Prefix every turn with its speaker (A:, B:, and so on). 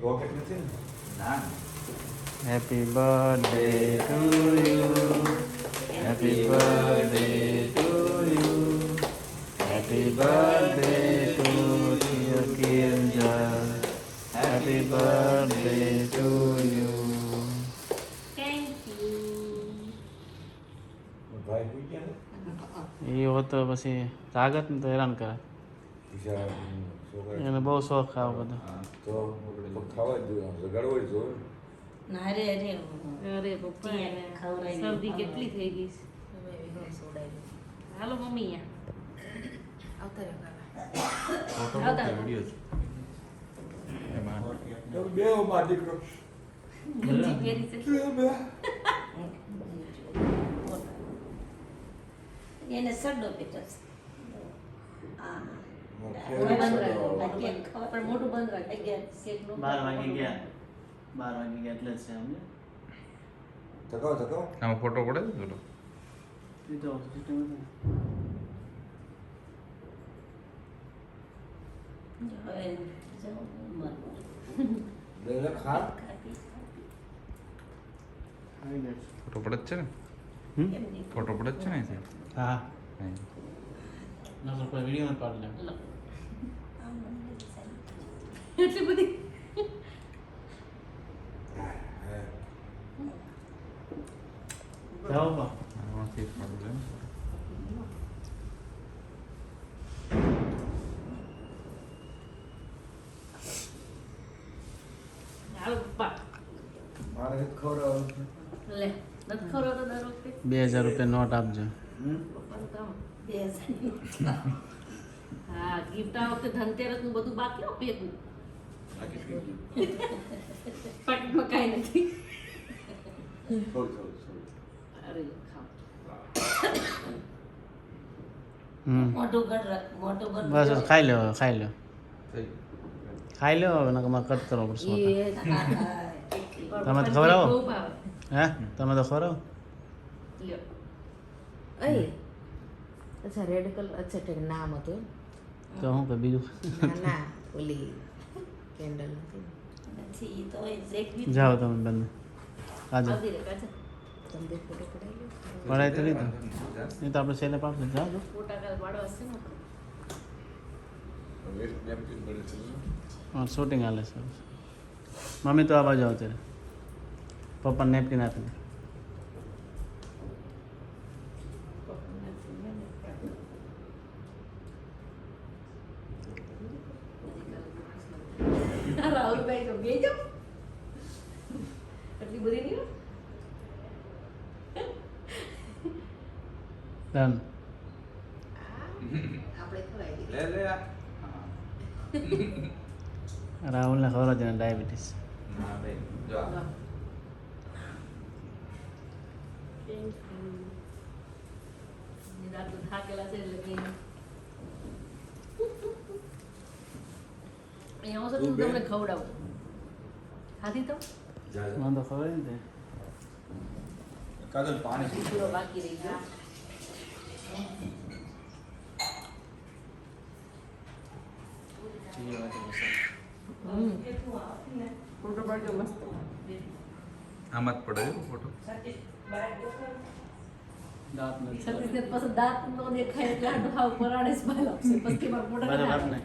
A: Rocket નથી ને? ના
B: happy birthday to you, happy birthday to you, happy birthday to Kinjal, happy birthday to you.
A: ભાઈ પૂછ ગયા ને
B: એ હોતો પછી જાગત ને તો હેરાન કરે.
A: બિચારા છોકરા
B: એને બહુ શોખ આવો બધો.
A: તો ખાવા જ જોઈએ જગાડવો જ જોઈએ
C: ના રે રે
D: અરે પપ્પા એને
C: ખવડાવી
D: શરદી કેટલી થઈ ગઈ છે. હાલો મમ્મી
B: ફોટો વિડિયો છે એમાં
A: તો બે માં દીકરો
D: ગંજી પહેરી છે.
C: એને સડો પેટો છે આ
D: પણ મોટું બંધ રાખ. કેક નો
B: 12 વાગી ગયા, 12 વાગી ગયા એટલે જ છે સમજે.
A: તકાવ તકાવ
E: આમાં ફોટો પડે છે થોડો
B: એ તો સિસ્ટમ
C: હવે જાઓ
A: બે ખા
E: ફોટો પડે જ છે ને
C: એમની
E: ફોટો પડે જ છે ને અહીંથી?
B: હા
E: હા.
B: ના તો કોઈ વિડિયો ન પાડ લે.
D: એટલી બધી
B: જાઓ બા.
E: આમાંથી પાડું છે ને.
D: હાલો પપ્પા
A: મારે ખવડાવવાનું છે
D: લે નથી ખરો તો દર વખતે
B: 2000 રૂપિયા નોટ આપજો.
D: પપ્પાનું કામ.
C: 2000
D: હા ગિફ્ટ આ વખતે ધનતેરસ નું બધું બાકી હો ભેગું. પાકીટમાં કાંઈ નથી.
A: થોડું
D: અરે ખાઓ.
C: મોટું ગઢ મોટું ગઢ
B: બસ બસ ખાઈ લો ખાઈ લો
A: થઈ
B: ખાઈ લો હવે નકર મારે કટ કરવો પડશે.
D: એ
B: તમે તો ખવડાવો.
D: બહુ ભાવે.
B: હે તમે તો ખરો.
D: લ્યો.
F: અય અચ્છા રેડ કલર અચ્છા ઠીક નામ હતું
B: તો હું કે બીજું
F: ના ના ઓલી કેન્ડલ નથી ને.
C: નથી ઈ તો એક બી
B: જાઓ તમે બંને આજે
D: આવતી રે કાચા.
F: તમે બે ફોટો પડાવી લો
B: પડાય તો લીધું નહીં તો આપણે છેલ્લે પાડશું જાઓ.
D: ફોટા કાલ પાડવા છે ને આપણે.
A: વેસ્ટ નેપકિન બને છે
B: હા શૂટિંગ હાલે છે. મમ્મી તો આ બાજુ આવો ત્યારે પપ્પા નેપકિન આપી દે.
D: રાહુલભાઈ તો બે જાઓ. એટલી બધી નહીં હોય.
B: ડન.
F: આપણે ખવાઈ
A: લે લે આ
B: રાહુલને ખબર જ ને ડાયાબિટીસ.
A: ના ભાઈ જો આ.
D: Thank you. નિરાંત તો થાકેલા છે એટલે કંઈ નહીં. અહીંયા આવશો તો હું તમને ખવડાવું. ખાધી તો
A: જા જા
B: મને તો ખબર ને તે
A: કાજલ પાણી
D: પૂરો બાકી રહી ગયો. ફોટો પાડજો મસ્ત.
E: આમાં જ પડે છે ફોટો
B: દાંત નથી.
D: સતીશને પછી દાંત નો દેખાય એટલે આટલું હાવ પરાણે સ્માઈલ આપશે. પછી મારા મોઢા
B: બરાબર
D: કાઢે.
B: ને